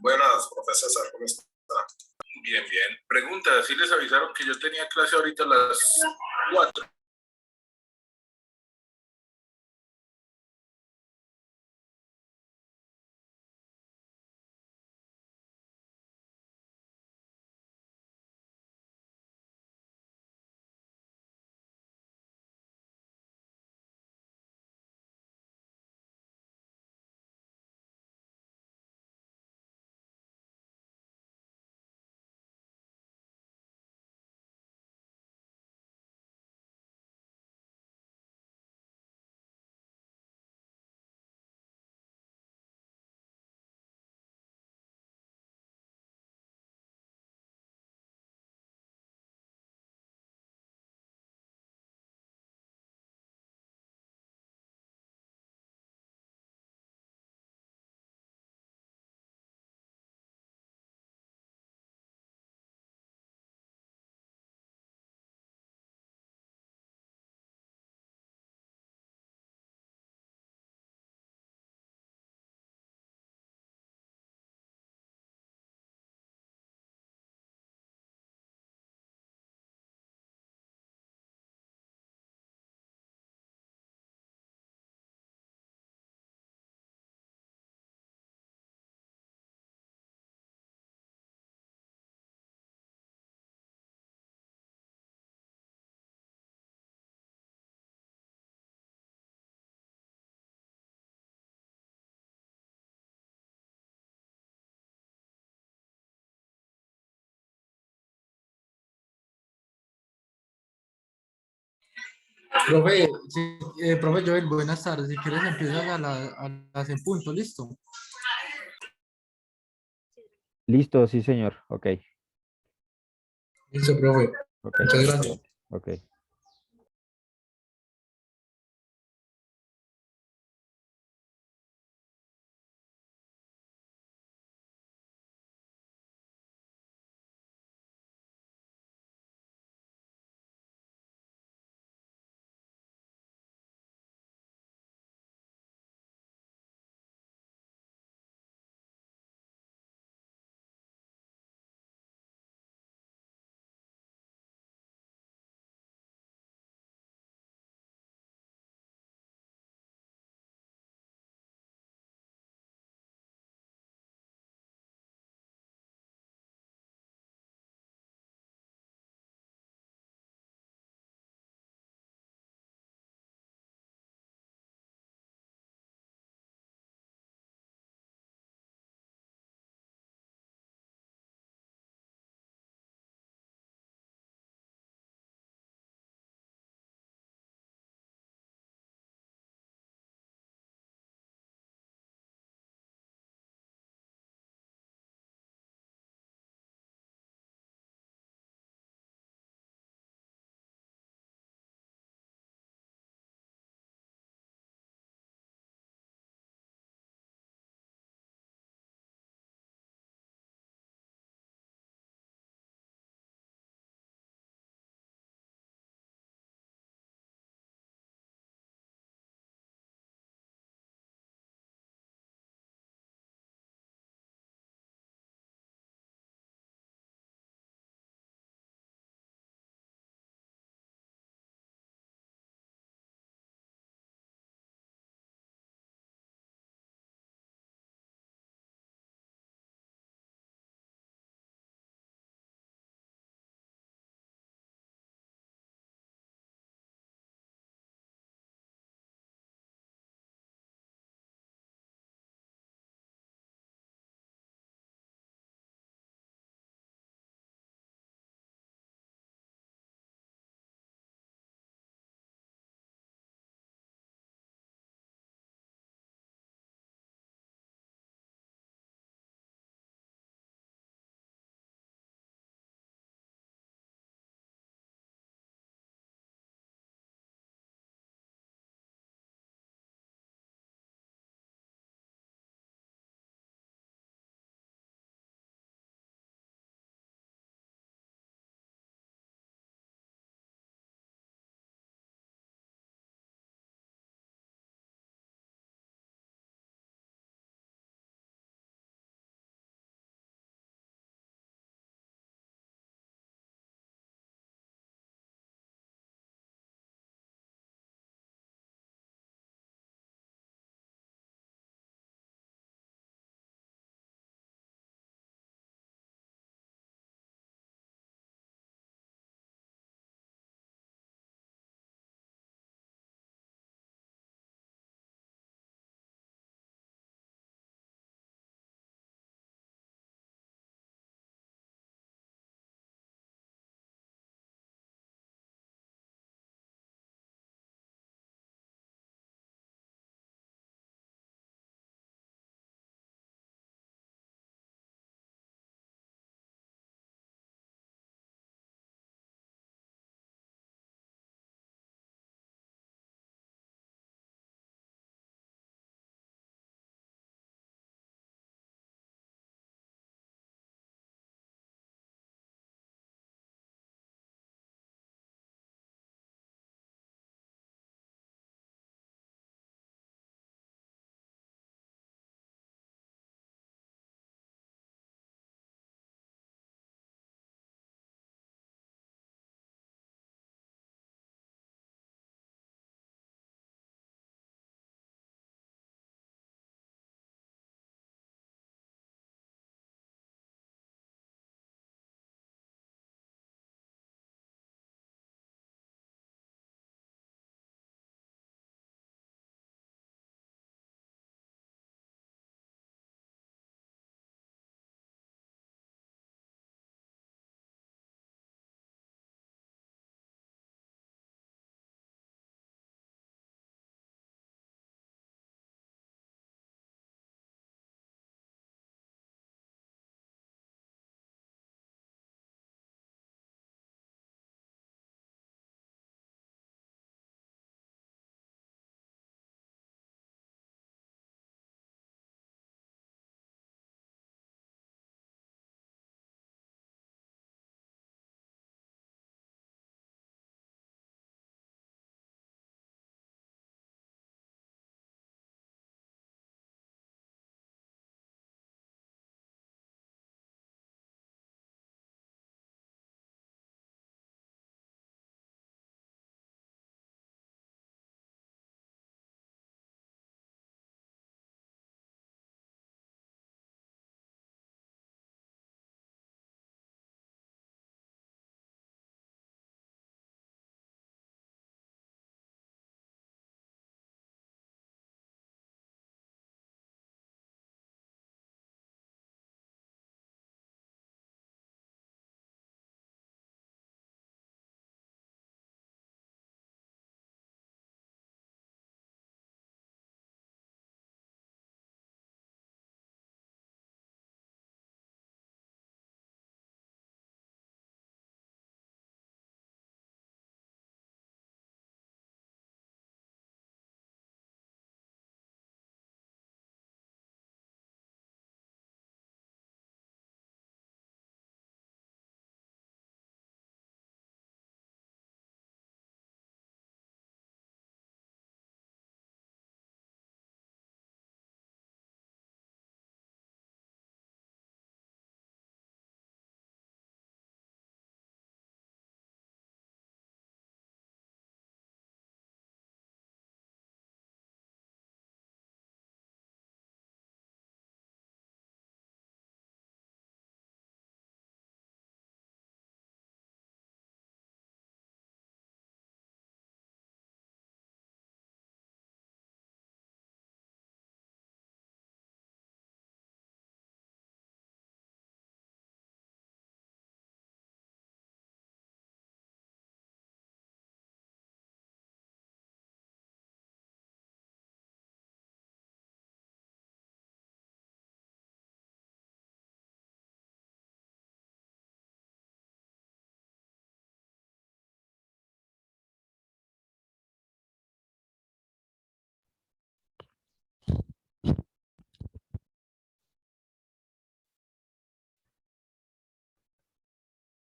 Buenas, profesor César, ¿cómo está? Bien, bien. Pregunta, ¿sí les avisaron que yo tenía clase ahorita a las 4? Profe, profe Joel, buenas tardes. Si quieres empiezas a las en punto, ¿listo? Listo, sí, señor. Ok, Listo, profe. ok, Muchas gracias. excelente. Ok.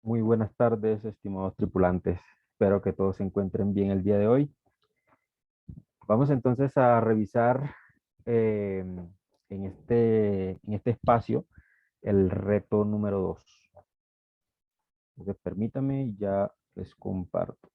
Muy buenas tardes, estimados tripulantes. Espero que todos se encuentren bien el día de hoy. Vamos entonces a revisar eh, en este espacio el reto número 2. Entonces, permítame y ya les comparto.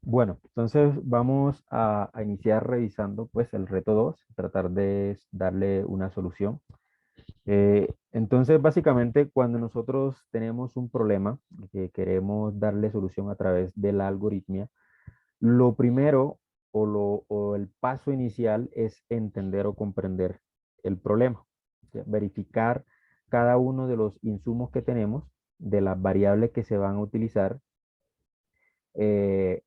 Bueno, entonces vamos a iniciar revisando pues el reto 2, tratar de darle una solución. Entonces, básicamente, cuando nosotros tenemos un problema que queremos darle solución a través de la algoritmia, lo primero o el paso inicial es entender o comprender el problema. ¿sí? Verificar cada uno de los insumos que tenemos, de las variables que se van a utilizar,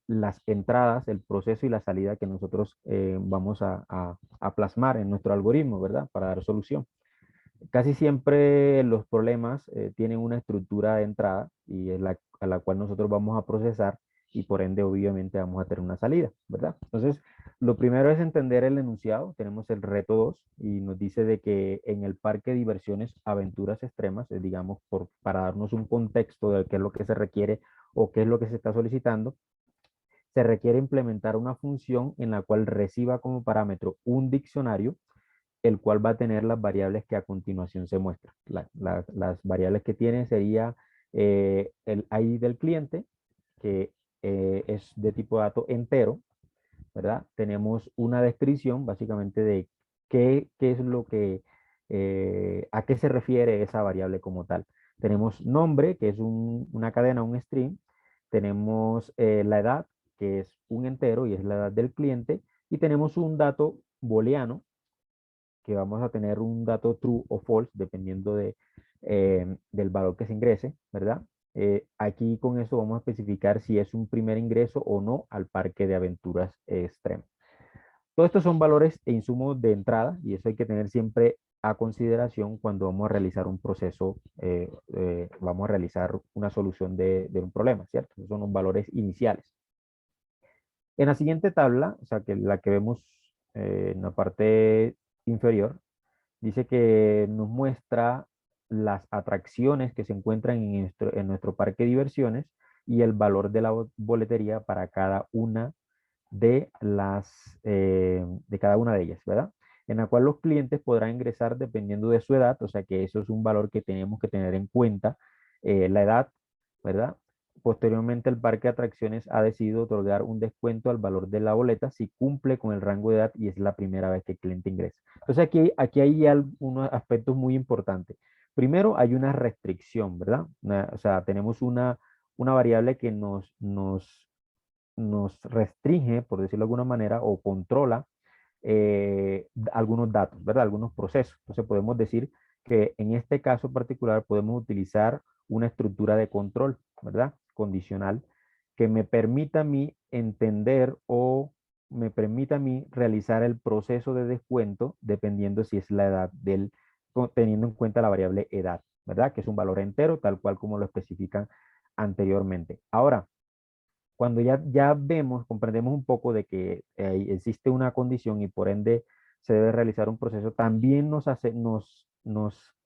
las entradas, el proceso y la salida que nosotros vamos a plasmar en nuestro algoritmo, ¿verdad? Para dar solución. Casi siempre los problemas tienen una estructura de entrada y es a la cual nosotros vamos a procesar y por ende obviamente vamos a tener una salida, ¿verdad? Entonces, lo primero es entender el enunciado. Tenemos el reto 2 y nos dice de que en el parque de diversiones Aventuras Extremas, digamos, para darnos un contexto de qué es lo que se requiere o qué es lo que se está solicitando, se requiere implementar una función en la cual reciba como parámetro un diccionario, el cual va a tener las variables que a continuación se muestran. Las variables que tiene sería el ID del cliente, que es de tipo dato entero, ¿verdad? Tenemos una descripción básicamente de qué es lo que, a qué se refiere esa variable como tal. Tenemos nombre, que es una cadena, un string. Tenemos la edad, que es un entero y es la edad del cliente. Y tenemos un dato booleano, que vamos a tener un dato true o false, dependiendo del valor que se ingrese, ¿verdad? Aquí con eso vamos a especificar si es un primer ingreso o no al parque de aventuras extremo. Todos estos son valores e insumos de entrada y eso hay que tener siempre a consideración cuando vamos a realizar un proceso, vamos a realizar una solución de un problema, ¿cierto? Esos son los valores iniciales. En la siguiente tabla, o sea, que la que vemos en la parte inferior, dice que nos muestra las atracciones que se encuentran en nuestro parque de diversiones y el valor de la boletería para cada una de cada una de ellas, ¿verdad? En la cual los clientes podrán ingresar dependiendo de su edad, o sea que eso es un valor que tenemos que tener en cuenta, la edad, ¿verdad? Posteriormente, el parque de atracciones ha decidido otorgar un descuento al valor de la boleta si cumple con el rango de edad y es la primera vez que el cliente ingresa. Entonces, aquí hay ya unos aspectos muy importantes. Primero, hay una restricción, ¿verdad? O sea, tenemos una variable que nos restringe, por decirlo de alguna manera, o controla algunos datos, ¿verdad? Algunos procesos. Entonces, podemos decir que en este caso particular podemos utilizar una estructura de control, ¿verdad? Condicional, que me permita a mí entender o me permita a mí realizar el proceso de descuento dependiendo si es la edad teniendo en cuenta la variable edad, ¿verdad? Que es un valor entero, tal cual como lo especifican anteriormente. Ahora, cuando ya vemos, comprendemos un poco de que existe una condición y por ende se debe realizar un proceso, también nos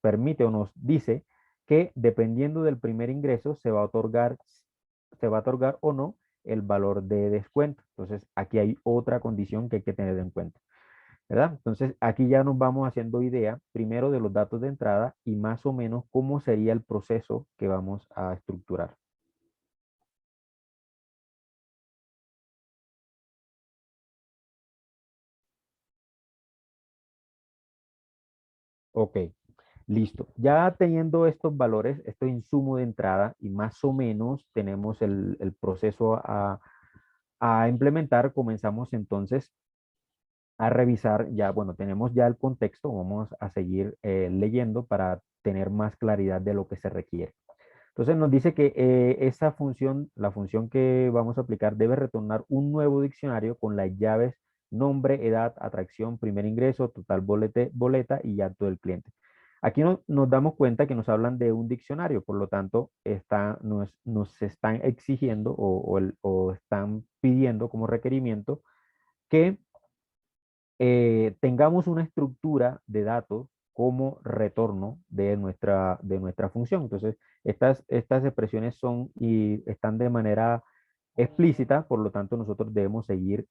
permite o nos dice que dependiendo del primer ingreso se va a otorgar o no el valor de descuento. Entonces, aquí hay otra condición que hay que tener en cuenta, ¿verdad? Entonces, aquí ya nos vamos haciendo idea primero de los datos de entrada y más o menos cómo sería el proceso que vamos a estructurar. Ok, listo. Ya teniendo estos valores, estos insumos de entrada y más o menos tenemos el proceso a implementar, comenzamos entonces a revisar ya, bueno, tenemos ya el contexto, vamos a seguir leyendo para tener más claridad de lo que se requiere. Entonces nos dice que esa función, la función que vamos a aplicar, debe retornar un nuevo diccionario con las llaves nombre, edad, atracción, primer ingreso, total boleta y acto del cliente. Aquí nos damos cuenta que nos hablan de un diccionario, por lo tanto, nos están exigiendo o están pidiendo como requerimiento que tengamos una estructura de datos como retorno de nuestra función. Entonces, estas expresiones son y están de manera explícita, por lo tanto, nosotros debemos seguir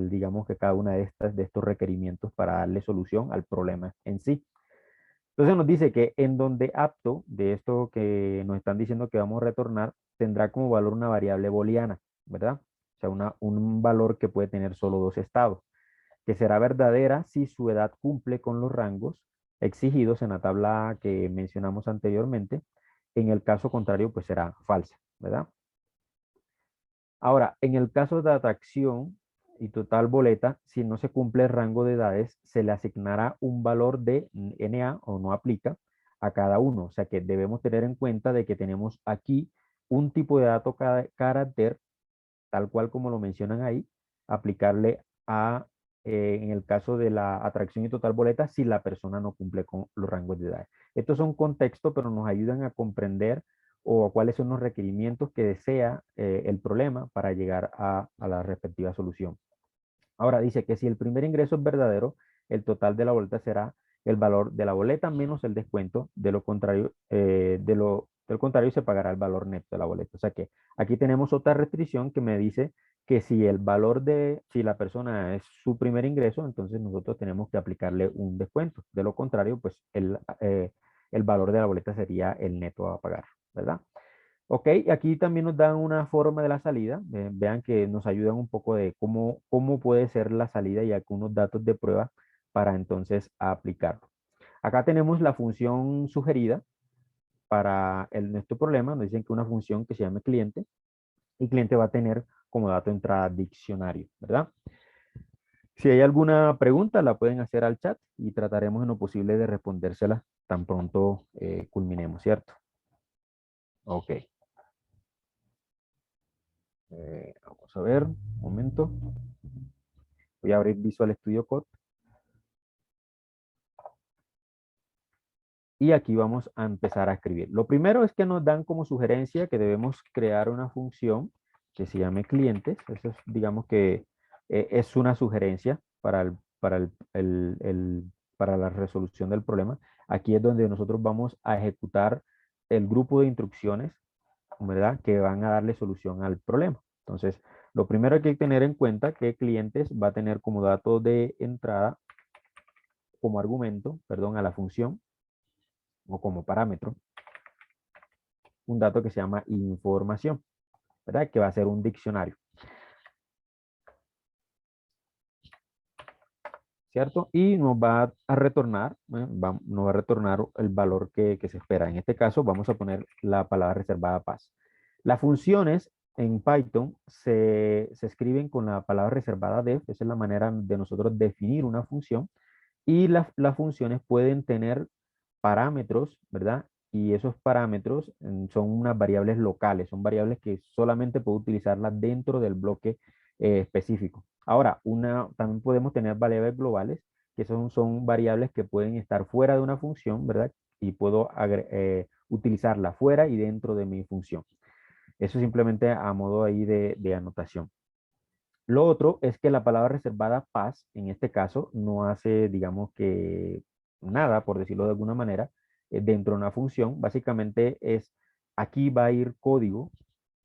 digamos que cada una de estos requerimientos para darle solución al problema en sí. Entonces nos dice que en donde apto de esto que nos están diciendo que vamos a retornar, tendrá como valor una variable booleana, ¿verdad? O sea, un valor que puede tener solo dos estados, que será verdadera si su edad cumple con los rangos exigidos en la tabla que mencionamos anteriormente. En el caso contrario, pues será falsa, ¿verdad? Ahora, en el caso de atracción, y total boleta, si no se cumple el rango de edades, se le asignará un valor de NA o no aplica a cada uno. O sea que debemos tener en cuenta de que tenemos aquí un tipo de dato carácter, tal cual como lo mencionan ahí, aplicarle a, en el caso de la atracción y total boleta, si la persona no cumple con los rangos de edad. Estos son contextos, pero nos ayudan a comprender o cuáles son los requerimientos que desea el problema para llegar a la respectiva solución. Ahora dice que si el primer ingreso es verdadero, el total de la boleta será el valor de la boleta menos el descuento. De lo contrario, del contrario se pagará el valor neto de la boleta. O sea que aquí tenemos otra restricción que me dice que si el valor si la persona es su primer ingreso, entonces nosotros tenemos que aplicarle un descuento. De lo contrario, pues el valor de la boleta sería el neto a pagar, ¿verdad? Ok, aquí también nos dan una forma de la salida. Vean que nos ayudan un poco de cómo puede ser la salida y algunos datos de prueba para entonces aplicarlo. Acá tenemos la función sugerida para nuestro problema. Nos dicen que una función que se llame cliente y cliente va a tener como dato de entrada diccionario, ¿verdad? Si hay alguna pregunta, la pueden hacer al chat y trataremos en lo posible de respondérsela tan pronto culminemos, ¿cierto? Ok. Vamos a ver, un momento. Voy a abrir Visual Studio Code. Y aquí vamos a empezar a escribir. Lo primero es que nos dan como sugerencia que debemos crear una función que se llame clientes. Eso es, digamos que es una sugerencia para la resolución del problema. Aquí es donde nosotros vamos a ejecutar el grupo de instrucciones, ¿verdad? Que van a darle solución al problema. Entonces, lo primero que hay que tener en cuenta que clientes va a tener como dato de entrada, como argumento, perdón, a la función o como parámetro, un dato que se llama información, ¿verdad? Que va a ser un diccionario, ¿cierto? Y nos va a retornar, nos va a retornar el valor que se espera. En este caso vamos a poner la palabra reservada paz. Las funciones en Python se escriben con la palabra reservada def, esa es la manera de nosotros definir una función, y las funciones pueden tener parámetros, ¿verdad? Y esos parámetros son unas variables locales, son variables que solamente puedo utilizarlas dentro del bloque específico. Ahora, también podemos tener variables globales, que son variables que pueden estar fuera de una función, ¿verdad? Y puedo utilizarla fuera y dentro de mi función. Eso simplemente a modo ahí de anotación. Lo otro es que la palabra reservada paz, en este caso, no hace, digamos que nada, por decirlo de alguna manera, dentro de una función. Básicamente aquí va a ir código,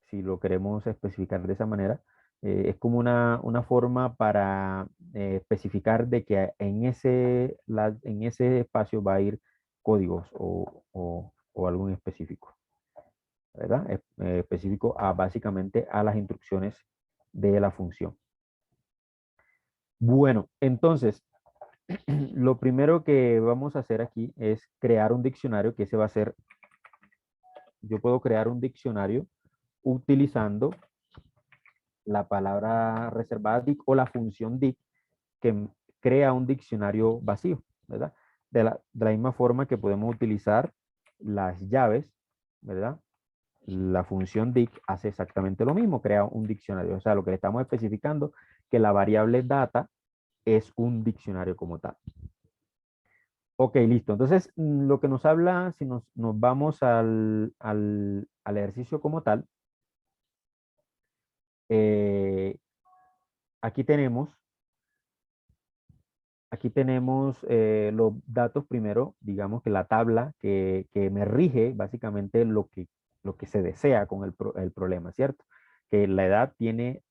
si lo queremos especificar de esa manera. Es como una forma para especificar de que en ese espacio va a ir códigos o algo en específico, ¿verdad? Específico básicamente a las instrucciones de la función. Bueno, entonces, lo primero que vamos a hacer aquí es crear un diccionario, que ese va a ser, yo puedo crear un diccionario utilizando la palabra reservada dic o la función dic que crea un diccionario vacío, ¿verdad? De la misma forma que podemos utilizar las llaves, ¿verdad? La función dic hace exactamente lo mismo, crea un diccionario. O sea, lo que le estamos especificando que la variable data es un diccionario como tal. Ok, listo. Entonces, lo que nos habla, si nos vamos al ejercicio como tal, eh, aquí tenemos, los datos primero, digamos que la tabla que me rige básicamente lo que se desea con el problema, ¿cierto? Que la edad tiene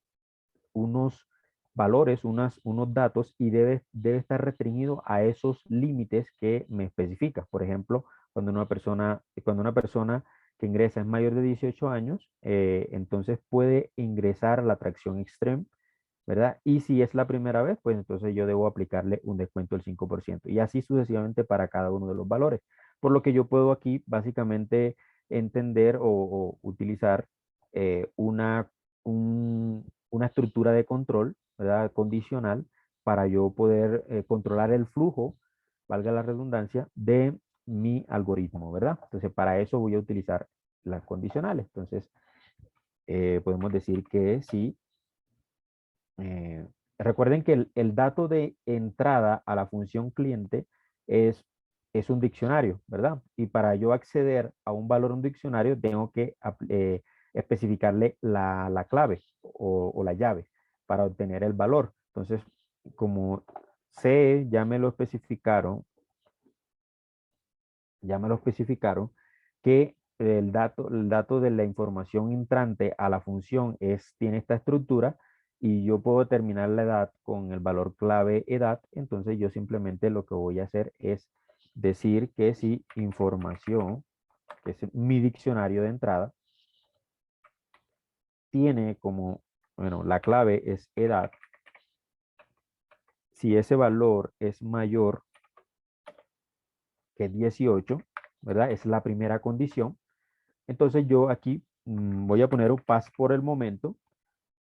unos valores, unos datos y debe estar restringido a esos límites que me especifica. Por ejemplo, cuando una persona que ingresa es mayor de 18 años, entonces puede ingresar a la atracción extreme, ¿verdad? Y si es la primera vez, pues entonces yo debo aplicarle un descuento del 5%. Y así sucesivamente para cada uno de los valores. Por lo que yo puedo aquí básicamente entender o utilizar una estructura de control, ¿verdad? Condicional para yo poder controlar el flujo, valga la redundancia, de mi algoritmo, ¿verdad? Entonces, para eso voy a utilizar las condicionales. Entonces, podemos decir que sí. Recuerden que el dato de entrada a la función cliente es, es un diccionario, ¿verdad? Y para yo acceder a un valor en un diccionario, tengo que especificarle la clave o la llave para obtener el valor. Entonces, como C ya me lo especificaron, que el dato de la información entrante a la función tiene esta estructura y yo puedo determinar la edad con el valor clave edad, entonces yo simplemente lo que voy a hacer es decir que si información, que es mi diccionario de entrada, tiene como, bueno, la clave es edad, si ese valor es mayor que 18, ¿verdad? Es la primera condición. Entonces yo aquí voy a poner un pass por el momento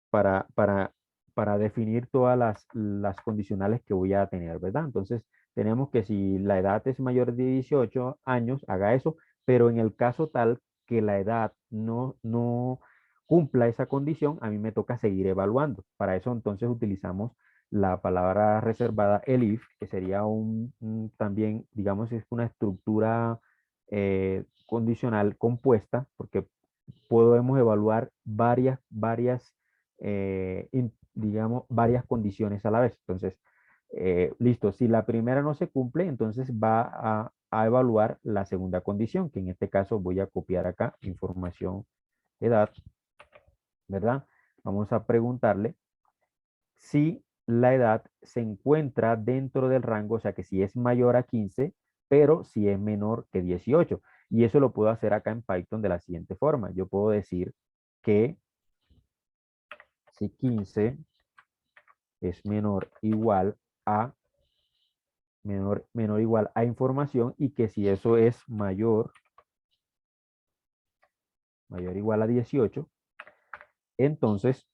para, para, para definir todas las condicionales que voy a tener, ¿verdad? Entonces tenemos que si la edad es mayor de 18 años, haga eso, pero en el caso tal que la edad no cumpla esa condición, a mí me toca seguir evaluando. Para eso entonces utilizamos la palabra reservada elif, que sería también, digamos, es una estructura condicional compuesta, porque podemos evaluar digamos, varias condiciones a la vez. Entonces, listo, si la primera no se cumple, entonces va a evaluar la segunda condición, que en este caso voy a copiar acá información edad, ¿verdad? Vamos a preguntarle si la edad se encuentra dentro del rango, o sea que si es mayor a 15, pero si es menor que 18. Y eso lo puedo hacer acá en Python de la siguiente forma. Yo puedo decir que si 15 es menor igual a información y que si eso es mayor igual a 18, entonces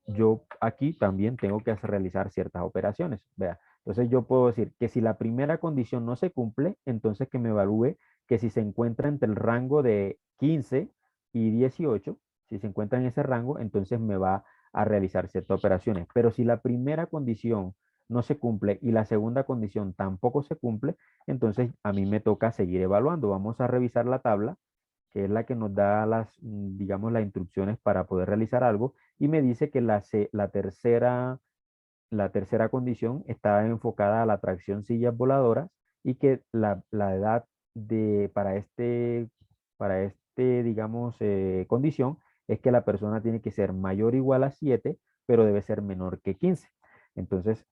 yo aquí también tengo que realizar ciertas operaciones. Vea, entonces yo puedo decir que si la primera condición no se cumple, entonces que me evalúe que si se encuentra entre el rango de 15 y 18, si se encuentra en ese rango, entonces me va a realizar ciertas operaciones. Pero si la primera condición no se cumple y la segunda condición tampoco se cumple, entonces a mí me toca seguir evaluando. Vamos a revisar la tabla, que es la que nos da digamos, las instrucciones para poder realizar algo, y me dice que la tercera condición está enfocada a la atracción sillas voladoras y que la edad para digamos, condición es que la persona tiene que ser mayor o igual a 7, pero debe ser menor que 15. Entonces,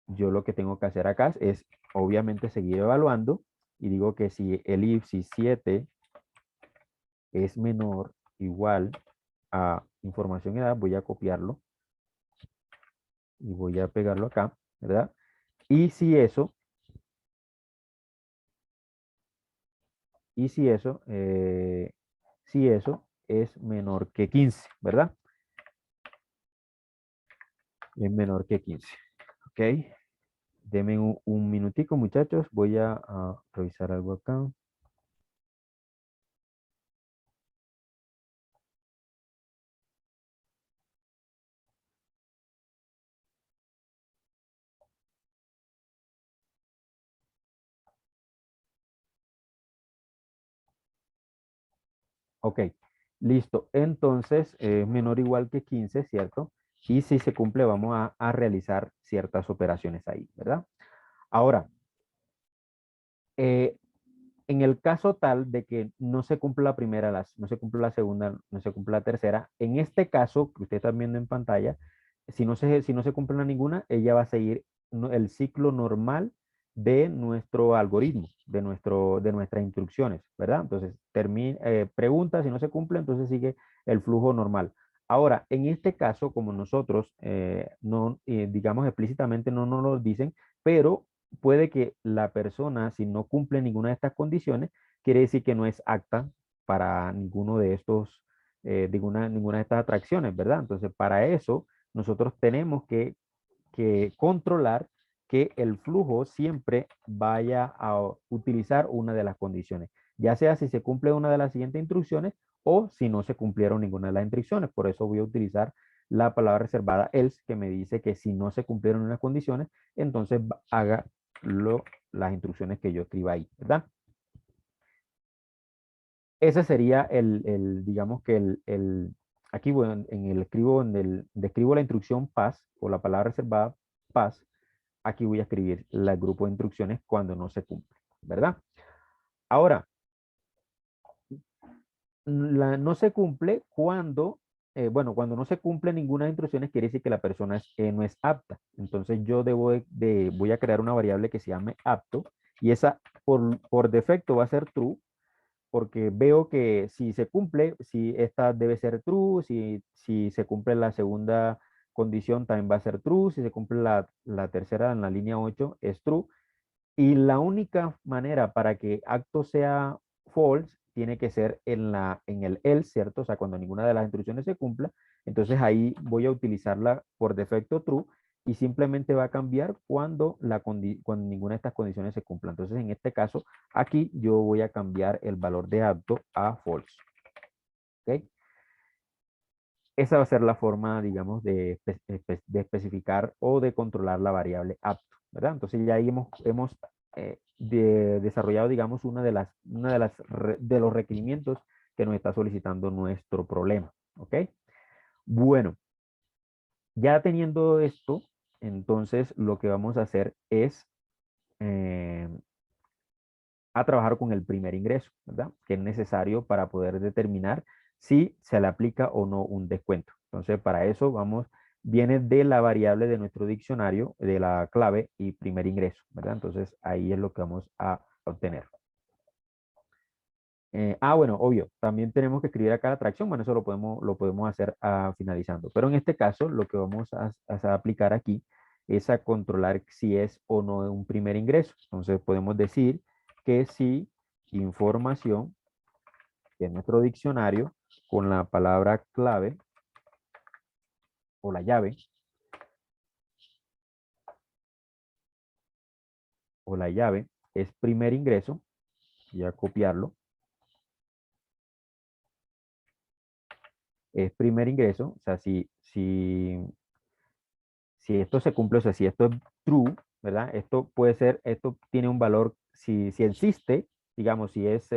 yo lo que tengo que hacer acá es, obviamente, seguir evaluando y digo que si el if 7 es menor o igual a información edad, voy a copiarlo y voy a pegarlo acá, ¿verdad? Y si eso es menor que 15, ¿verdad? Es menor que 15, ¿ok? Denme un minutico, muchachos. Voy a revisar algo acá. Ok, listo. Entonces, menor o igual que 15, ¿cierto? Y si se cumple, vamos a realizar ciertas operaciones ahí, ¿verdad? Ahora, eh, en el caso tal de que no se cumpla la primera, no se cumpla la segunda, no se cumpla la tercera, en este caso que usted está viendo en pantalla, si no se cumple ninguna, ella va a seguir el ciclo normal de nuestro algoritmo, de nuestras instrucciones, ¿verdad? Entonces, pregunta, si no se cumple, entonces sigue el flujo normal. Ahora, en este caso, como nosotros, no, digamos explícitamente no nos lo dicen, pero puede que la persona, si no cumple ninguna de estas condiciones, quiere decir que no es apta para ninguno de estos, ninguna de estas atracciones, ¿verdad? Entonces, para eso, nosotros tenemos que controlar que el flujo siempre vaya a utilizar una de las condiciones, ya sea si se cumple una de las siguientes instrucciones o si no se cumplieron ninguna de las instrucciones. Por eso voy a utilizar la palabra reservada else, que me dice que si no se cumplieron unas condiciones, entonces haga las instrucciones que yo escriba ahí, ¿verdad? Ese sería digamos que aquí bueno, describo la instrucción pass o la palabra reservada pass. Aquí voy a escribir el grupo de instrucciones cuando no se cumple, ¿verdad? Ahora, no se cumple cuando, bueno, cuando no se cumple ninguna de las instrucciones quiere decir que la persona no es apta. Entonces yo voy a crear una variable que se llame apto y esa por defecto va a ser true porque veo que si se cumple, si esta debe ser true, si se cumple la segunda condición también va a ser true, si se cumple la tercera en la línea 8 es true, y la única manera para que acto sea false tiene que ser en el else, ¿cierto? O sea, cuando ninguna de las instrucciones se cumpla, entonces ahí voy a utilizarla por defecto true y simplemente va a cambiar cuando ninguna de estas condiciones se cumpla. Entonces, en este caso, aquí yo voy a cambiar el valor de acto a false. ¿Ok? Esa va a ser la forma, digamos, de especificar o de controlar la variable apto, ¿verdad? Entonces ya ahí hemos desarrollado, digamos, de los requerimientos que nos está solicitando nuestro problema, ¿ok? Bueno, ya teniendo esto, entonces lo que vamos a hacer es eh, a trabajar con el primer ingreso, ¿verdad? Que es necesario para poder determinar si se le aplica o no un descuento. Entonces, para eso viene de la variable de nuestro diccionario, de la clave y primer ingreso, ¿verdad? Entonces, ahí es lo que vamos a obtener. Bueno, obvio, también tenemos que escribir acá la atracción, bueno, eso lo podemos hacer finalizando, pero en este caso lo que vamos a aplicar aquí es a controlar si es o no un primer ingreso. Entonces podemos decir que si información de nuestro diccionario con la palabra clave o la llave es primer ingreso, voy a copiarlo, es primer ingreso, o sea, si esto se cumple, o sea, si esto es true, ¿verdad? Esto tiene un valor, si existe, digamos, si es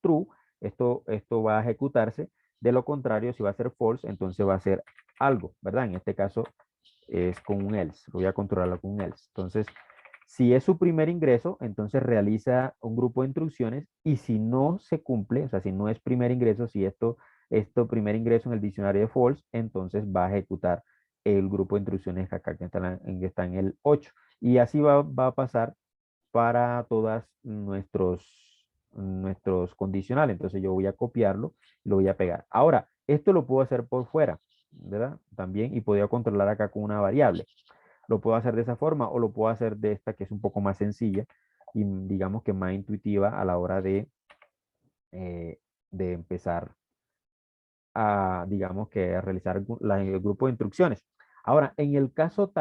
true, esto va a ejecutarse. De lo contrario, si va a ser false, entonces va a ser algo, ¿verdad? En este caso es con un else. Voy a controlarlo con un else. Entonces, si es su primer ingreso, entonces realiza un grupo de instrucciones y si no se cumple, o sea, si no es primer ingreso, si esto primer ingreso en el diccionario de false, entonces va a ejecutar el grupo de instrucciones acá que está en el 8. Y así va a pasar para todas nuestros condicionales. Entonces yo voy a copiarlo y lo voy a pegar. Ahora, esto lo puedo hacer por fuera, ¿verdad? También, y podría controlar acá con una variable. Lo puedo hacer de esa forma o lo puedo hacer de esta que es un poco más sencilla y digamos que más intuitiva a la hora de empezar digamos que a realizar el grupo de instrucciones. Ahora, en el caso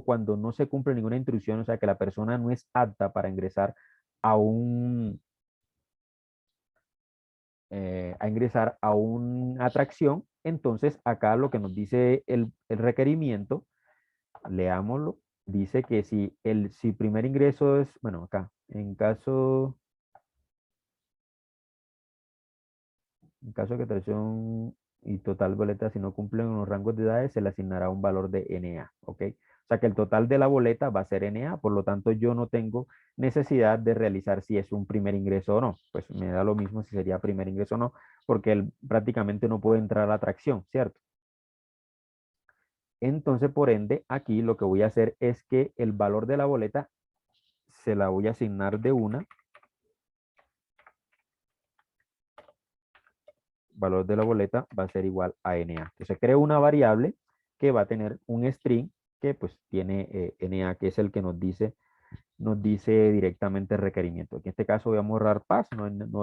cuando no se cumple ninguna instrucción, o sea que la persona no es apta para ingresar a a una atracción, entonces acá lo que nos dice el requerimiento, leámoslo, dice que si primer ingreso es, bueno, acá, en caso de que atracción y total boleta, si no cumplen los rangos de edades, se le asignará un valor de NA, ¿ok? O sea que el total de la boleta va a ser NA, por lo tanto yo no tengo necesidad de realizar si es un primer ingreso o no. Pues me da lo mismo si sería primer ingreso o no, porque él prácticamente no puede entrar a la atracción, ¿cierto? Entonces, por ende, aquí lo que voy a hacer es que el valor de la boleta se la voy a asignar de una. Valor de la boleta va a ser igual a NA. Entonces creo una variable que va a tener un string que pues tiene NA, que es el que nos dice directamente el requerimiento. En este caso voy a borrar pass,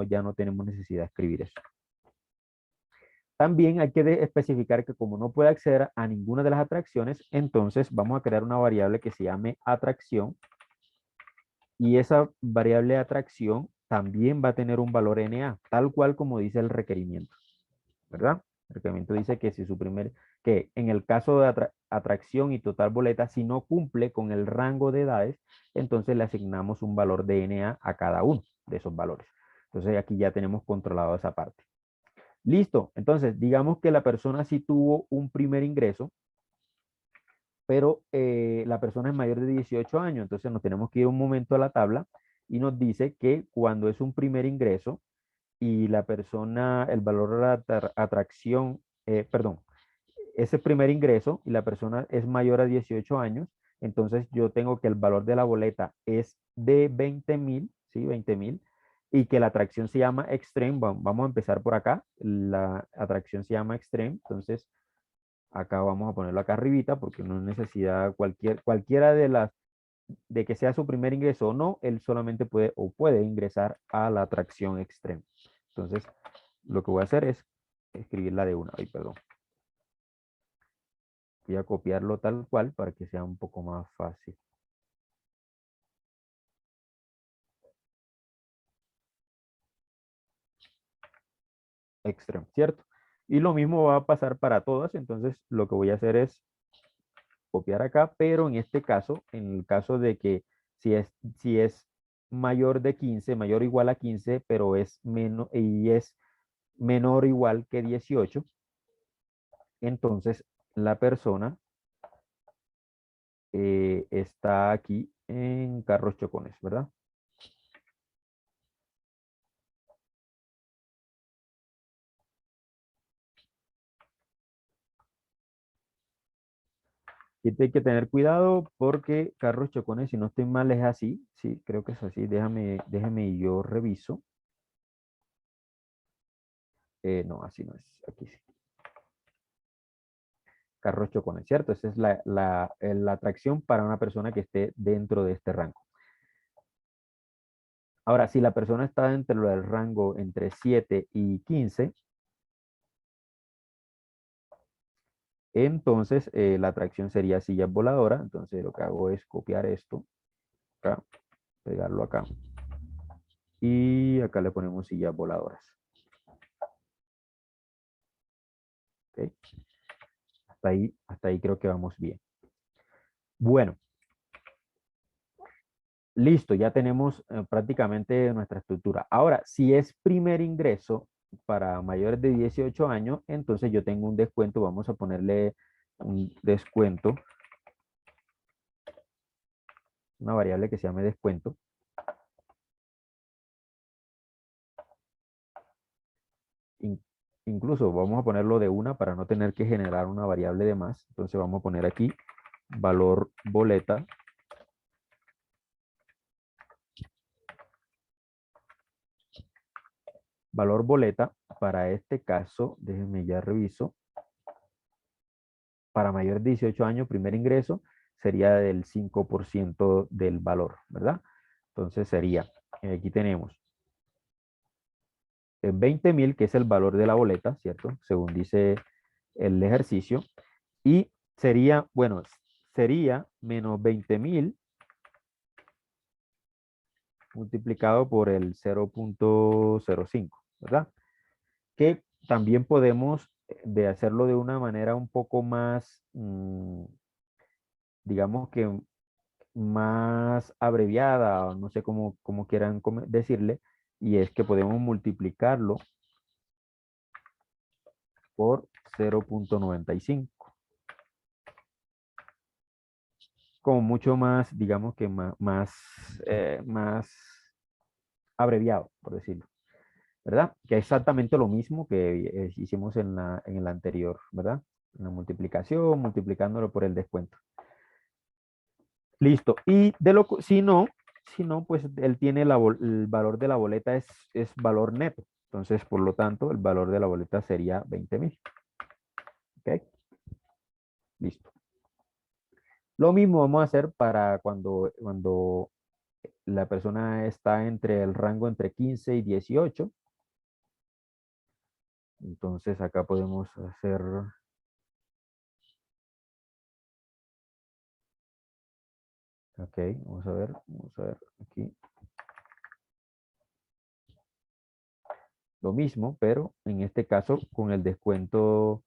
ya no tenemos necesidad de escribir eso. También hay que especificar que como no puede acceder a ninguna de las atracciones, entonces vamos a crear una variable que se llame atracción, y esa variable de atracción también va a tener un valor NA, tal cual como dice el requerimiento, ¿verdad? El requerimiento dice que si que en el caso de atracción y total boleta, si no cumple con el rango de edades, entonces le asignamos un valor de NA a cada uno de esos valores. Entonces aquí ya tenemos controlado esa parte. Listo, entonces digamos que la persona sí tuvo un primer ingreso, pero la persona es mayor de 18 años, entonces nos tenemos que ir un momento a la tabla y nos dice que cuando es un primer ingreso y la persona, el valor de la atracción, perdón, ese primer ingreso y la persona es mayor a 18 años, entonces yo tengo que el valor de la boleta es de 20,000, ¿sí? 20,000, y que la atracción se llama Extreme. Vamos a empezar por acá. La atracción se llama Extreme, entonces acá vamos a ponerlo acá arribita porque no necesita cualquiera de que sea su primer ingreso o no, él solamente puede ingresar a la atracción Extreme. Entonces, lo que voy a hacer es escribirla de una. Ay, perdón. Voy a copiarlo tal cual para que sea un poco más fácil. Extreme, ¿cierto? Y lo mismo va a pasar para todas, entonces lo que voy a hacer es copiar acá, pero en este caso, en el caso de que si es mayor de 15, mayor o igual a 15, pero es menor o igual que 18, entonces la persona está aquí en carros chocones, ¿verdad? Y hay que tener cuidado porque carros chocones, si no estoy mal, es así. Sí, creo que es así. Déjame y yo reviso. No, así no es. Aquí sí. Carros chocones, ¿cierto? Esa es la atracción para una persona que esté dentro de este rango. Ahora, si la persona está dentro del rango entre 7 y 15, entonces la atracción sería silla voladora. Entonces lo que hago es copiar esto acá, pegarlo acá. Y acá le ponemos sillas voladoras. ¿Ok? Hasta ahí creo que vamos bien. Bueno, listo, ya tenemos prácticamente nuestra estructura. Ahora, si es primer ingreso para mayores de 18 años, entonces yo tengo un descuento, vamos a ponerle un descuento, una variable que se llame descuento. In- Incluso vamos a ponerlo de una para no tener que generar una variable de más. Entonces vamos a poner aquí valor boleta. Valor boleta, para este caso, déjenme ya reviso. Para mayores de 18 años, primer ingreso sería del 5% del valor, ¿verdad? Entonces sería, aquí tenemos 20,000, que es el valor de la boleta, ¿cierto? Según dice el ejercicio. Y sería, bueno, sería menos 20,000 multiplicado por el 0,05, ¿verdad? Que también podemos de hacerlo de una manera un poco más, digamos que más abreviada, o no sé cómo quieran decirle, y es que podemos multiplicarlo por 0,95. Como mucho más, digamos que más abreviado, por decirlo, ¿verdad? Que es exactamente lo mismo que hicimos en el anterior, ¿verdad? La multiplicación, multiplicándolo por el descuento. Listo. Y si no, pues él tiene el valor de la boleta es valor neto. Entonces, por lo tanto, el valor de la boleta sería 20,000. ¿Ok? Listo. Lo mismo vamos a hacer para cuando la persona está entre el rango entre 15 y 18. Entonces acá podemos hacer... Ok, vamos a ver aquí. Lo mismo, pero en este caso con el descuento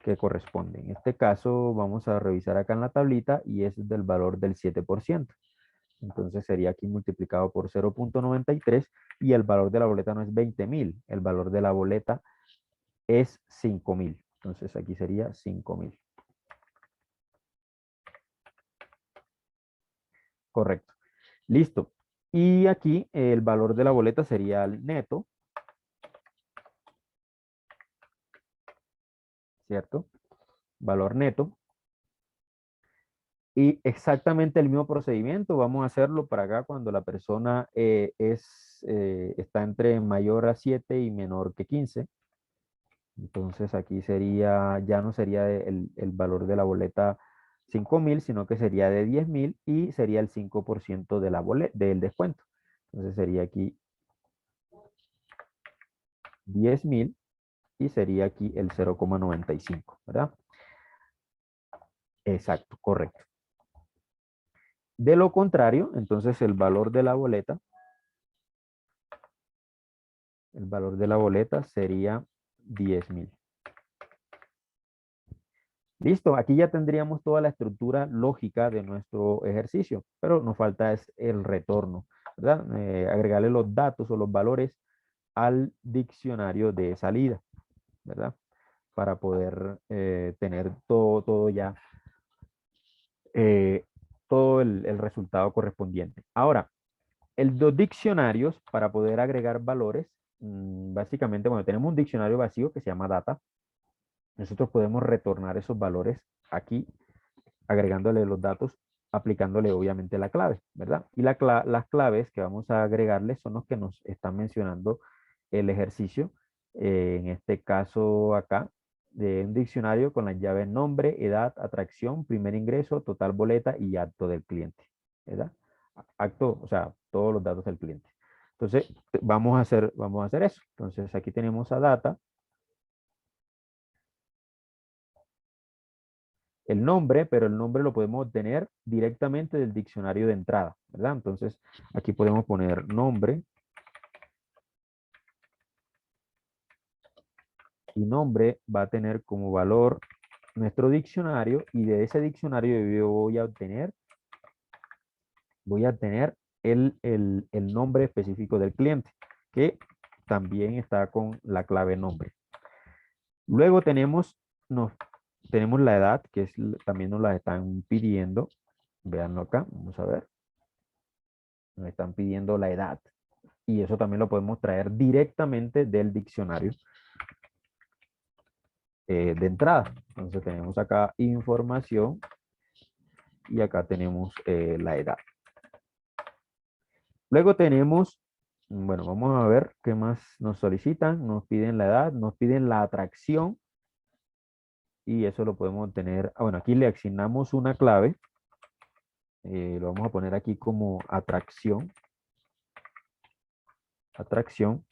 que corresponde. En este caso vamos a revisar acá en la tablita y es del valor del 7%. Entonces sería aquí multiplicado por 0.93 y el valor de la boleta no es 20.000, el valor de la boleta es 5.000. Entonces aquí sería 5.000. Correcto. Listo. Y aquí el valor de la boleta sería el neto, ¿cierto? Valor neto. Y exactamente el mismo procedimiento vamos a hacerlo para acá cuando la persona está entre mayor a 7 y menor que 15. Entonces aquí sería, ya no sería el valor de la boleta 5.000, sino que sería de 10.000 y sería el 5% de la del descuento. Entonces sería aquí 10.000 y sería aquí el 0,95, ¿verdad? Exacto, correcto. De lo contrario, entonces el valor de la boleta sería 10.000. Listo, aquí ya tendríamos toda la estructura lógica de nuestro ejercicio, pero nos falta es el retorno, ¿verdad? Agregarle los datos o los valores al diccionario de salida, ¿verdad? Para poder tener todo ya, eh, todo el resultado correspondiente. Ahora, los diccionarios, para poder agregar valores, básicamente, bueno, tenemos un diccionario vacío que se llama data. Nosotros podemos retornar esos valores aquí, agregándole los datos, aplicándole obviamente la clave, ¿verdad? Y las claves que vamos a agregarle son los que nos están mencionando el ejercicio. En este caso acá, de un diccionario con las llaves nombre, edad, atracción, primer ingreso, total boleta y acto del cliente, ¿verdad? Acto, o sea, todos los datos del cliente. Entonces, vamos a hacer eso. Entonces, aquí tenemos a data, el nombre, pero el nombre lo podemos obtener directamente del diccionario de entrada, ¿verdad? Entonces, aquí podemos poner nombre. Y nombre va a tener como valor nuestro diccionario y de ese diccionario yo voy a tener el nombre específico del cliente, que también está con la clave nombre. Luego tenemos la edad, que también nos la están pidiendo. Véanlo acá, vamos a ver. Nos están pidiendo la edad. Y eso también lo podemos traer directamente del diccionario de entrada. Entonces tenemos acá información y acá tenemos la edad. Luego tenemos, bueno, vamos a ver qué más nos solicitan. Nos piden la edad, nos piden la atracción y eso lo podemos tener. Bueno, aquí le asignamos una clave. Lo vamos a poner aquí como atracción. Atracción.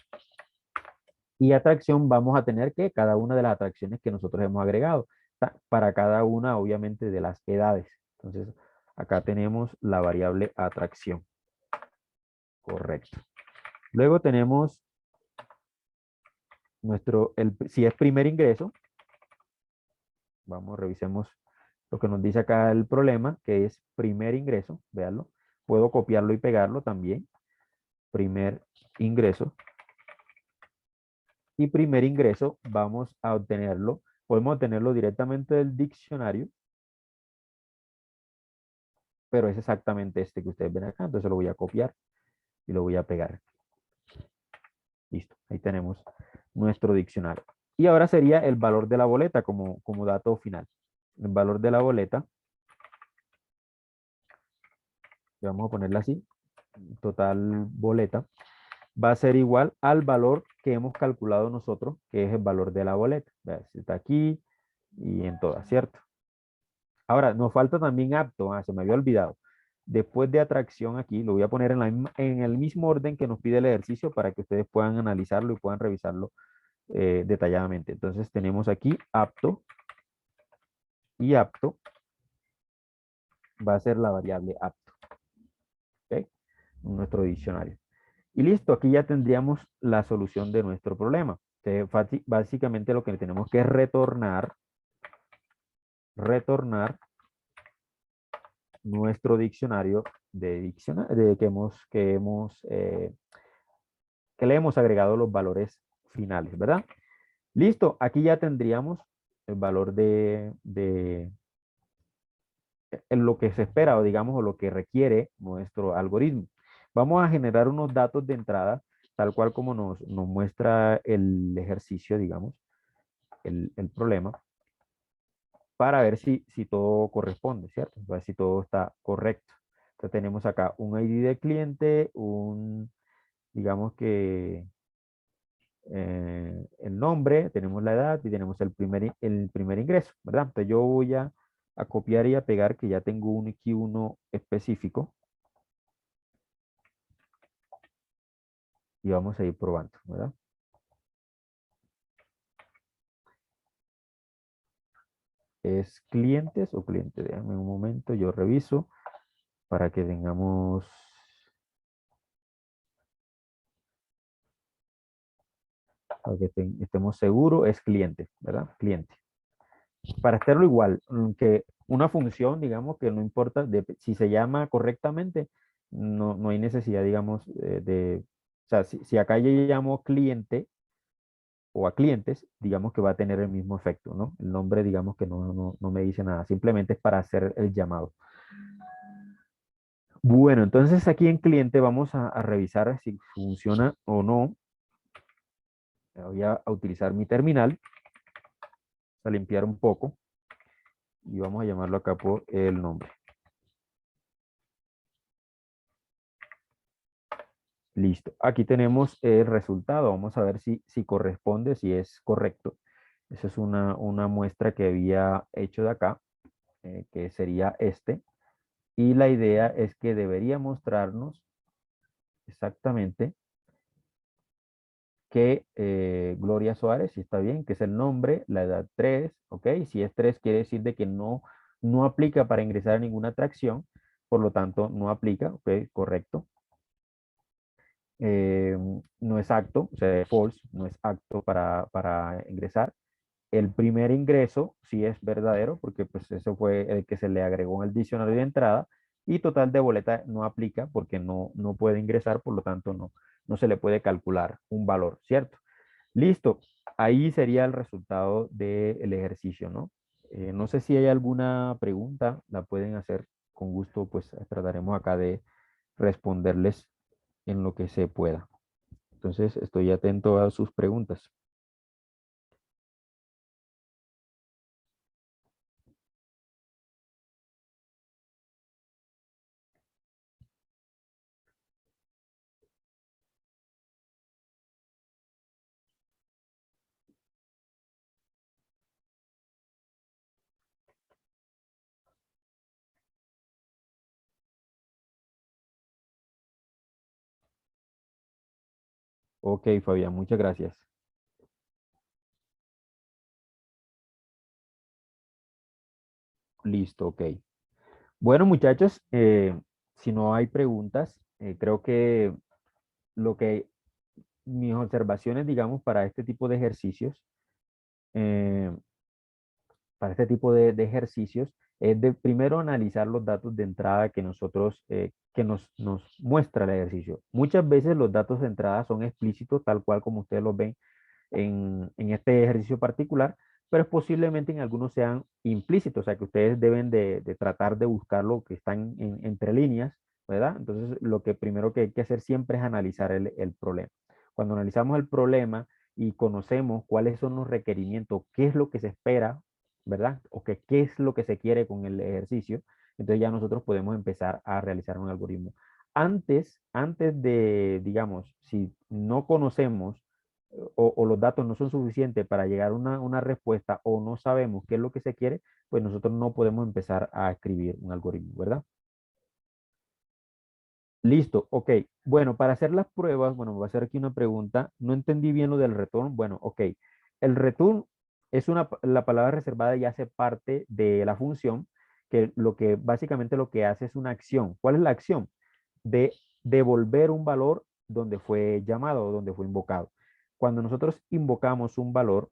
Y atracción vamos a tener que cada una de las atracciones que nosotros hemos agregado. Para cada una, obviamente, de las edades. Entonces, acá tenemos la variable atracción. Correcto. Luego tenemos si es primer ingreso, revisemos lo que nos dice acá el problema, que es primer ingreso, véanlo. Puedo copiarlo y pegarlo también. Primer ingreso. Y primer ingreso vamos a obtenerlo, podemos obtenerlo directamente del diccionario, pero es exactamente este que ustedes ven acá, entonces lo voy a copiar y lo voy a pegar. Listo, ahí tenemos nuestro diccionario. Y ahora sería el valor de la boleta como dato final. El valor de la boleta, vamos a ponerla así, total boleta, va a ser igual al valor que hemos calculado nosotros, que es el valor de la boleta. Vean, está aquí y en todas, ¿cierto? Ahora, nos falta también apto, se me había olvidado. Después de atracción aquí, lo voy a poner en el mismo orden que nos pide el ejercicio para que ustedes puedan analizarlo y puedan revisarlo detalladamente. Entonces tenemos aquí apto y apto va a ser la variable apto, ¿ok? En nuestro diccionario. Y listo, aquí ya tendríamos la solución de nuestro problema. Básicamente lo que tenemos que retornar nuestro diccionario que le hemos agregado los valores finales, ¿verdad? Listo, aquí ya tendríamos el valor en lo que se espera o digamos o lo que requiere nuestro algoritmo. Vamos a generar unos datos de entrada, tal cual como nos muestra el ejercicio, digamos, el problema, para ver si todo corresponde, ¿cierto? Para ver si todo está correcto. Entonces tenemos acá un ID de cliente, digamos que el nombre, tenemos la edad y tenemos el primer ingreso, ¿verdad? Entonces yo voy a copiar y a pegar que ya tengo un X1 específico y vamos a ir probando, ¿verdad? ¿Es clientes o cliente? Déjame un momento, yo reviso para que tengamos... Para que estemos seguros, es cliente, ¿verdad? Cliente. Para hacerlo igual, que una función, digamos, que no importa si se llama correctamente, no hay necesidad, digamos, o sea, si acá yo llamo cliente o a clientes, digamos que va a tener el mismo efecto, ¿no? El nombre, digamos que no me dice nada, simplemente es para hacer el llamado. Bueno, entonces aquí en cliente vamos a revisar si funciona o no. Voy a utilizar mi terminal, a limpiar un poco y vamos a llamarlo acá por el nombre. Listo. Aquí tenemos el resultado. Vamos a ver si corresponde, si es correcto. Esa es una muestra que había hecho de acá, que sería este. Y la idea es que debería mostrarnos exactamente que Gloria Suárez, si está bien, que es el nombre, la edad 3, ¿ok? Si es 3 quiere decir de que no aplica para ingresar a ninguna atracción, por lo tanto no aplica, ¿ok? Correcto. No es acto, o sea, false, no es acto para ingresar. El primer ingreso sí es verdadero, porque pues eso fue el que se le agregó en el diccionario de entrada, y total de boleta no aplica porque no puede ingresar, por lo tanto no se le puede calcular un valor, ¿cierto? Listo, ahí sería el resultado del ejercicio, ¿no? No sé si hay alguna pregunta, la pueden hacer con gusto, pues trataremos acá de responderles en lo que se pueda. Entonces, estoy atento a sus preguntas. Ok, Fabián, muchas gracias. Listo, ok. Bueno, muchachos, si no hay preguntas, creo que lo que mis observaciones, digamos, para este tipo de ejercicios, eh, de ejercicios, es de primero analizar los datos de entrada que nosotros, que nos muestra el ejercicio. Muchas veces los datos de entrada son explícitos, tal cual como ustedes los ven en este ejercicio particular, pero posiblemente en algunos sean implícitos, o sea que ustedes deben de tratar de buscar lo que están entre líneas, ¿verdad? Entonces, lo que primero que hay que hacer siempre es analizar el problema. Cuando analizamos el problema y conocemos cuáles son los requerimientos, qué es lo que se espera, ¿verdad? O que qué es lo que se quiere con el ejercicio, entonces ya nosotros podemos empezar a realizar un algoritmo. Antes de, digamos, si no conocemos o los datos no son suficientes para llegar a una respuesta o no sabemos qué es lo que se quiere, pues nosotros no podemos empezar a escribir un algoritmo, ¿verdad? Listo, ok. Bueno, para hacer las pruebas, bueno, voy a hacer aquí una pregunta. No entendí bien lo del return. Bueno, ok. El return es la palabra reservada y hace parte de la función que básicamente lo que hace es una acción. ¿Cuál es la acción? De devolver un valor donde fue llamado o donde fue invocado. Cuando nosotros invocamos un valor,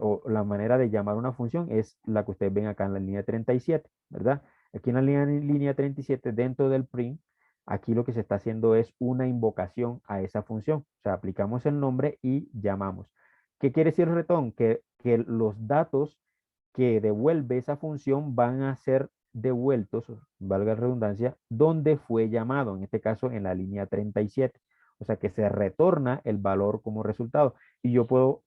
o la manera de llamar una función es la que ustedes ven acá en la línea 37, ¿verdad? Aquí en la línea 37, dentro del print, aquí lo que se está haciendo es una invocación a esa función. O sea, aplicamos el nombre y llamamos. ¿Qué quiere decir el return? Que los datos que devuelve esa función van a ser devueltos, valga la redundancia, donde fue llamado, en este caso en la línea 37. O sea que se retorna el valor como resultado y yo puedo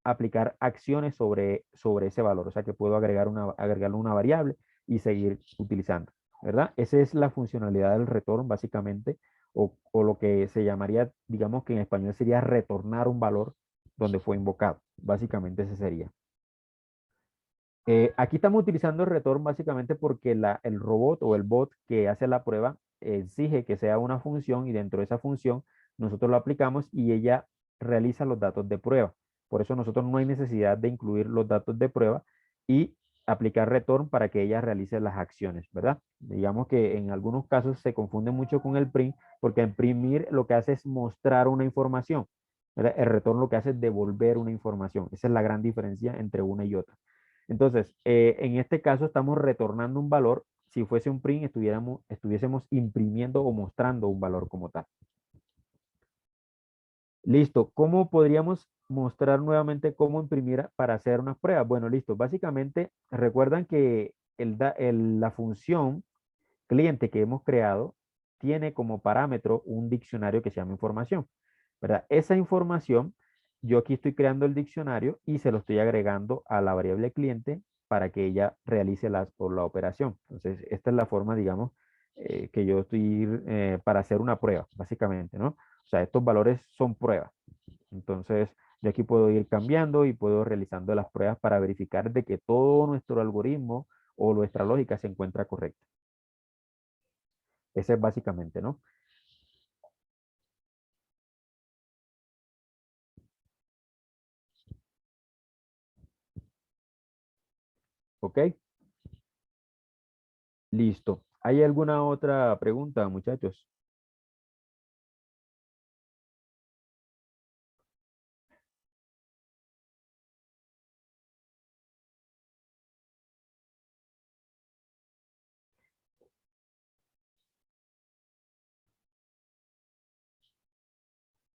aplicar acciones sobre ese valor. O sea que puedo agregarle una variable y seguir utilizando, ¿verdad? Esa es la funcionalidad del return, básicamente, o lo que se llamaría, digamos que en español sería retornar un valor donde fue invocado. Básicamente ese sería. Aquí estamos utilizando el return básicamente porque el robot o el bot que hace la prueba exige que sea una función y dentro de esa función nosotros lo aplicamos y ella realiza los datos de prueba. Por eso nosotros no hay necesidad de incluir los datos de prueba y aplicar return para que ella realice las acciones, ¿verdad? Digamos que en algunos casos se confunde mucho con el print porque el imprimir lo que hace es mostrar una información, ¿verdad? El return lo que hace es devolver una información. Esa es la gran diferencia entre una y otra. Entonces, en este caso estamos retornando un valor. Si fuese un print, estuviésemos imprimiendo o mostrando un valor como tal. Listo. ¿Cómo podríamos mostrar nuevamente cómo imprimir para hacer unas pruebas? Bueno, listo. Básicamente, recuerdan que la función cliente que hemos creado tiene como parámetro un diccionario que se llama información, ¿verdad? Esa información, yo aquí estoy creando el diccionario y se lo estoy agregando a la variable cliente para que ella realice la operación. Entonces, esta es la forma, digamos, que yo estoy para hacer una prueba, básicamente, ¿no? O sea, estos valores son pruebas. Entonces, yo aquí puedo ir cambiando y puedo realizando las pruebas para verificar de que todo nuestro algoritmo o nuestra lógica se encuentra correcta. Ese es básicamente, ¿no? ¿Ok? Listo. ¿Hay alguna otra pregunta, muchachos?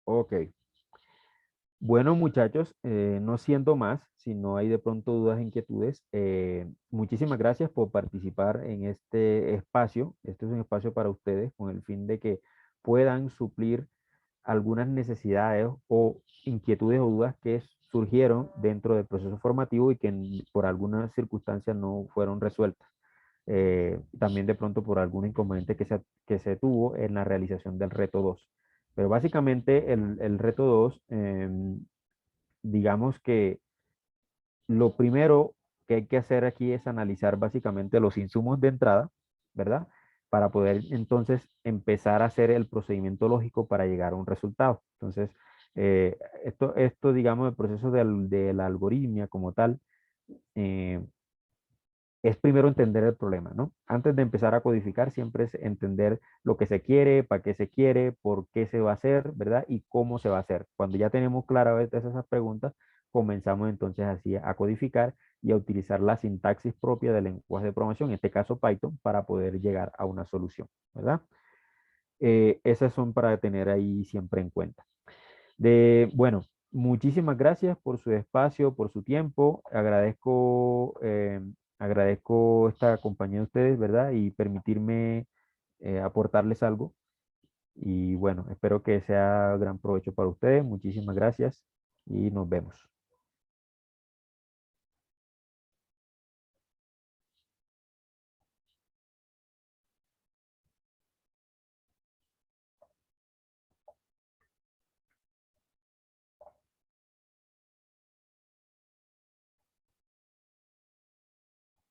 Ok. Bueno, muchachos, no siendo más, si no hay de pronto dudas, inquietudes, muchísimas gracias por participar en este espacio. Este es un espacio para ustedes con el fin de que puedan suplir algunas necesidades o inquietudes o dudas que surgieron dentro del proceso formativo y que por algunas circunstancias no fueron resueltas. También de pronto por algún inconveniente que se tuvo en la realización del reto 2. Pero básicamente el reto 2, digamos que lo primero que hay que hacer aquí es analizar básicamente los insumos de entrada, ¿verdad? Para poder entonces empezar a hacer el procedimiento lógico para llegar a un resultado. Entonces, digamos, el proceso de la algoritmia como tal, eh, es primero entender el problema, ¿no? Antes de empezar a codificar, siempre es entender lo que se quiere, para qué se quiere, por qué se va a hacer, ¿verdad? Y cómo se va a hacer. Cuando ya tenemos claras esas preguntas, comenzamos entonces así a codificar y a utilizar la sintaxis propia del lenguaje de programación, en este caso Python, para poder llegar a una solución, ¿verdad? Esas son para tener ahí siempre en cuenta. Bueno, muchísimas gracias por su espacio, por su tiempo. Agradezco esta compañía de ustedes, ¿verdad? Y permitirme aportarles algo. Y bueno, espero que sea gran provecho para ustedes. Muchísimas gracias y nos vemos.